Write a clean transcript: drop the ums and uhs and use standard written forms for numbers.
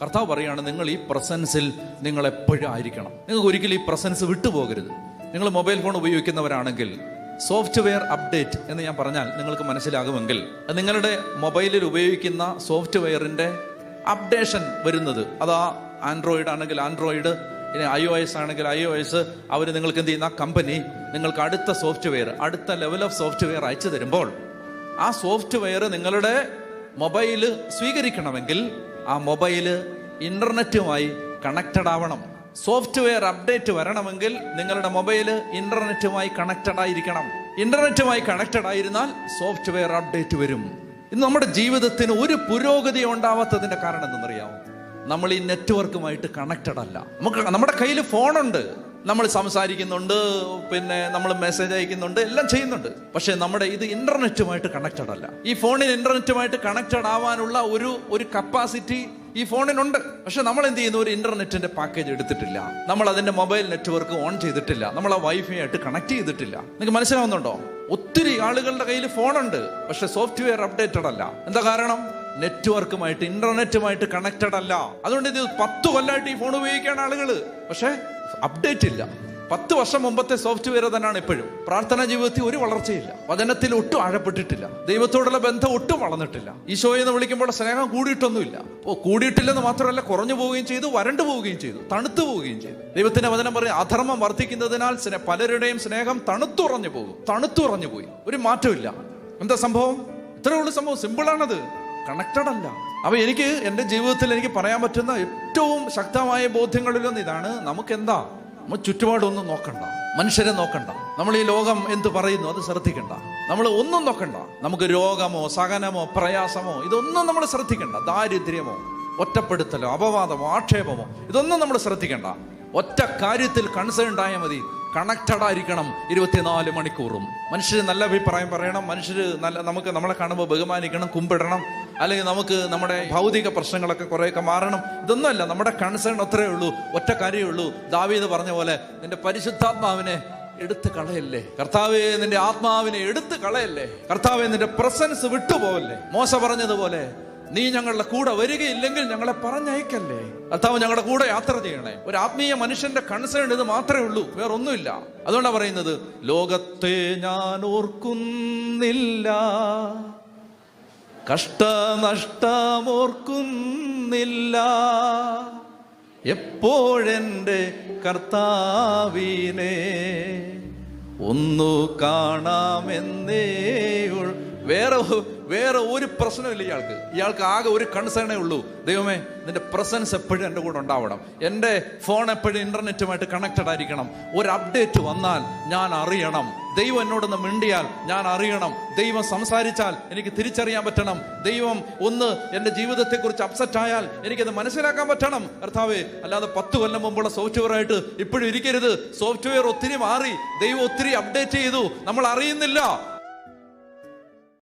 കർത്താവ് പറയുകയാണ്, നിങ്ങൾ ഈ പ്രസൻസിൽ നിങ്ങൾ എപ്പോഴും ആയിരിക്കണം. നിങ്ങൾക്ക് ഒരിക്കലും ഈ പ്രസൻസ് വിട്ടുപോകരുത്. നിങ്ങൾ മൊബൈൽ ഫോൺ ഉപയോഗിക്കുന്നവരാണെങ്കിൽ സോഫ്റ്റ്വെയർ അപ്ഡേറ്റ് എന്ന് ഞാൻ പറഞ്ഞാൽ നിങ്ങൾക്ക് മനസ്സിലാകുമെങ്കിൽ, നിങ്ങളുടെ മൊബൈലിൽ ഉപയോഗിക്കുന്ന സോഫ്റ്റ്വെയറിൻ്റെ അപ്ഡേഷൻ വരുന്നത്, അതാ ആൻഡ്രോയിഡ് ആണെങ്കിൽ ആൻഡ്രോയിഡ്, ഇനി iOS ആണെങ്കിൽ iOS, അവർ നിങ്ങൾക്ക് എന്ത് ചെയ്യുന്ന കമ്പനി നിങ്ങൾക്ക് അടുത്ത സോഫ്റ്റ്വെയർ, അടുത്ത ലെവൽ ഓഫ് സോഫ്റ്റ്വെയർ അയച്ചു തരുമ്പോൾ ആ സോഫ്റ്റ്വെയർ നിങ്ങളുടെ മൊബൈല് സ്വീകരിക്കണമെങ്കിൽ ആ മൊബൈല് ഇന്റർനെറ്റുമായി കണക്റ്റഡ് ആവണം. സോഫ്റ്റ്വെയർ അപ്ഡേറ്റ് വരണമെങ്കിൽ നിങ്ങളുടെ മൊബൈല് ഇന്റർനെറ്റുമായി കണക്റ്റഡ് ആയിരിക്കണം. ഇന്റർനെറ്റുമായി കണക്റ്റഡ് ആയിരുന്നാൽ സോഫ്റ്റ്വെയർ അപ്ഡേറ്റ് വരും. ഇന്ന് നമ്മുടെ ജീവിതത്തിന് ഒരു പുരോഗതി ഉണ്ടാവാത്തതിന്റെ കാരണം എന്തെന്നറിയാമോ? നമ്മൾ ഈ നെറ്റ്വർക്കുമായിട്ട് കണക്റ്റഡ് അല്ല. നമ്മുടെ കയ്യിൽ ഫോണുണ്ട്, നമ്മൾ സംസാരിക്കുന്നുണ്ട്, പിന്നെ നമ്മൾ മെസ്സേജ് അയക്കുന്നുണ്ട്, എല്ലാം ചെയ്യുന്നുണ്ട്. പക്ഷെ നമ്മുടെ ഇത് ഇന്റർനെറ്റുമായിട്ട് കണക്റ്റഡ് അല്ല. ഈ ഫോണിന് ഇന്റർനെറ്റുമായിട്ട് കണക്റ്റഡ് ആവാനുള്ള ഒരു കപ്പാസിറ്റി ഈ ഫോണിനുണ്ട്. പക്ഷെ നമ്മൾ എന്ത് ചെയ്യുന്നു? ഒരു ഇന്റർനെറ്റിന്റെ പാക്കേജ് എടുത്തിട്ടില്ല, നമ്മൾ അതിന്റെ മൊബൈൽ നെറ്റ്വർക്ക് ഓൺ ചെയ്തിട്ടില്ല, നമ്മൾ ആ വൈഫൈ ആയിട്ട് കണക്ട് ചെയ്തിട്ടില്ല. നിങ്ങൾക്ക് മനസ്സിലാവുന്നുണ്ടോ? ഒത്തിരി ആളുകളുടെ കയ്യിൽ ഫോണുണ്ട്, പക്ഷെ സോഫ്റ്റ്വെയർ അപ്ഡേറ്റഡ് അല്ല. എന്താ കാരണം? നെറ്റ്വർക്കുമായിട്ട് ഇന്റർനെറ്റുമായിട്ട് കണക്റ്റഡ് അല്ല. അതുകൊണ്ട് ഇത് 10 കൊല്ലമായിട്ട് ഈ ഫോൺ ഉപയോഗിക്കുകയാണ് ആളുകൾ, പക്ഷെ അപ്ഡേറ്റ് ഇല്ല. 10 വർഷം മുമ്പത്തെ സോഫ്റ്റ്വെയർ തന്നെയാണ് ഇപ്പോഴും. പ്രാർത്ഥനാ ജീവിതത്തിൽ ഒരു വളർച്ചയില്ല, വചനത്തിൽ ഒട്ടും ആഴപ്പെട്ടിട്ടില്ല, ദൈവത്തോടുള്ള ബന്ധം ഒട്ടും വളർന്നിട്ടില്ല. ഈശോയെ എന്ന് വിളിക്കുമ്പോൾ സ്നേഹം കൂടിയിട്ടൊന്നുമില്ല. കൂടിയിട്ടില്ലെന്ന് മാത്രമല്ല, കുറഞ്ഞു പോവുകയും ചെയ്തു, വരണ്ടു പോവുകയും ചെയ്തു, തണുത്തു പോവുകയും ചെയ്തു. ദൈവത്തിന്റെ വചനം പറയും, അധർമ്മം വർദ്ധിക്കുന്നതിനാൽ പലരുടെയും സ്നേഹം തണുത്തുറഞ്ഞു പോയി. ഒരു മാറ്റമില്ല. എന്താ സംഭവം? ഇത്രയേ ഉള്ളൂ സംഭവം. സിമ്പിളാണത്, കണക്റ്റഡ് അല്ല. അപ്പൊ എനിക്ക് എൻ്റെ ജീവിതത്തിൽ എനിക്ക് പറയാൻ പറ്റുന്ന ഏറ്റവും ശക്തമായ ബോധ്യങ്ങളിലൊന്നും ഇതാണ്. നമുക്കെന്താ? നമ്മൾ ചുറ്റുപാടൊന്നും നോക്കണ്ട, മനുഷ്യരെ നോക്കണ്ട, നമ്മൾ ഈ ലോകം എന്ത് പറയുന്നു അത് ശ്രദ്ധിക്കണ്ട, നമ്മൾ ഒന്നും നോക്കണ്ട. നമുക്ക് രോഗമോ സഹനമോ പ്രയാസമോ ഇതൊന്നും നമ്മൾ ശ്രദ്ധിക്കണ്ട. ദാരിദ്ര്യമോ ഒറ്റപ്പെടുത്തലോ അപവാദമോ ആക്ഷേപമോ ഇതൊന്നും നമ്മൾ ശ്രദ്ധിക്കണ്ട. ഒറ്റ കാര്യത്തിൽ കൺസേൺ ആയാൽ മതി, കണക്റ്റഡ് ആയിരിക്കണം 24 മണിക്കൂറും. മനുഷ്യർ നല്ല അഭിപ്രായം പറയണം, മനുഷ്യർ നമ്മളെ കാണുമ്പോൾ ബഹുമാനിക്കണം, കുമ്പിടണം, അല്ലെങ്കിൽ നമുക്ക് നമ്മുടെ ഭൗതിക പ്രശ്നങ്ങളൊക്കെ കുറേയൊക്കെ മാറണം. ഇതൊന്നുമല്ല, നമ്മുടെ കൺസേൺ അത്രയേ ഉള്ളൂ, ഒറ്റ കാര്യമേ ഉള്ളൂ. ദാവീദ് പറഞ്ഞ പോലെ, നിന്റെ പരിശുദ്ധാത്മാവിനെ എടുത്ത് കളയല്ലേ കർത്താവേ, നിന്റെ ആത്മാവിനെ എടുത്ത് കളയല്ലേ കർത്താവേ, നിന്റെ പ്രസൻസ് വിട്ടുപോകല്ലേ. മോശ പറഞ്ഞതുപോലെ, നീ ഞങ്ങളുടെ കൂടെ വരികയില്ലെങ്കിൽ ഞങ്ങളെ പറഞ്ഞയക്കല്ലേ. കർത്താവ് ഞങ്ങളുടെ കൂടെ യാത്ര ചെയ്യണേ. ഒരു ആത്മീയ മനുഷ്യന്റെ കൺസേൺ ഇത് മാത്രമേ ഉള്ളൂ, വേറൊന്നുമില്ല. അതുകൊണ്ടാണ് പറയുന്നത്, ലോകത്തെ ഞാൻ ഓർക്കുന്നില്ല, കഷ്ടനഷ്ടമോർക്കുന്നില്ല, എപ്പോഴെൻ്റെ കർത്താവിനെ ഒന്നു കാണാമെന്നേ. വേറെ ഒരു പ്രശ്നമില്ല ഇയാൾക്ക് ആകെ ഒരു കൺസേണേ ഉള്ളൂ. ദൈവമേ, നിന്റെ പ്രസൻസ് എപ്പോഴും എൻ്റെ കൂടെ ഉണ്ടാവണം, എൻ്റെ ഫോൺ എപ്പോഴും ഇന്റർനെറ്റുമായിട്ട് കണക്റ്റഡ് ആയിരിക്കണം. ഒരു അപ്ഡേറ്റ് വന്നാൽ ഞാൻ അറിയണം, ദൈവം എന്നോടൊന്ന് മിണ്ടിയാൽ ഞാൻ അറിയണം, ദൈവം സംസാരിച്ചാൽ എനിക്ക് തിരിച്ചറിയാൻ പറ്റണം, ദൈവം ഒന്ന് എൻ്റെ ജീവിതത്തെക്കുറിച്ച് അപ്സെറ്റ് ആയാൽ എനിക്കത് മനസ്സിലാക്കാൻ പറ്റണം. കർത്താവേ, അല്ലാതെ 10 കൊല്ലം മുമ്പുള്ള സോഫ്റ്റ്വെയർ ആയിട്ട് ഇപ്പോഴും ഇരിക്കരുത്. സോഫ്റ്റ്വെയർ ഒത്തിരി മാറി, ദൈവം ഒത്തിരി അപ്ഡേറ്റ് ചെയ്തു, നമ്മൾ അറിയുന്നില്ല.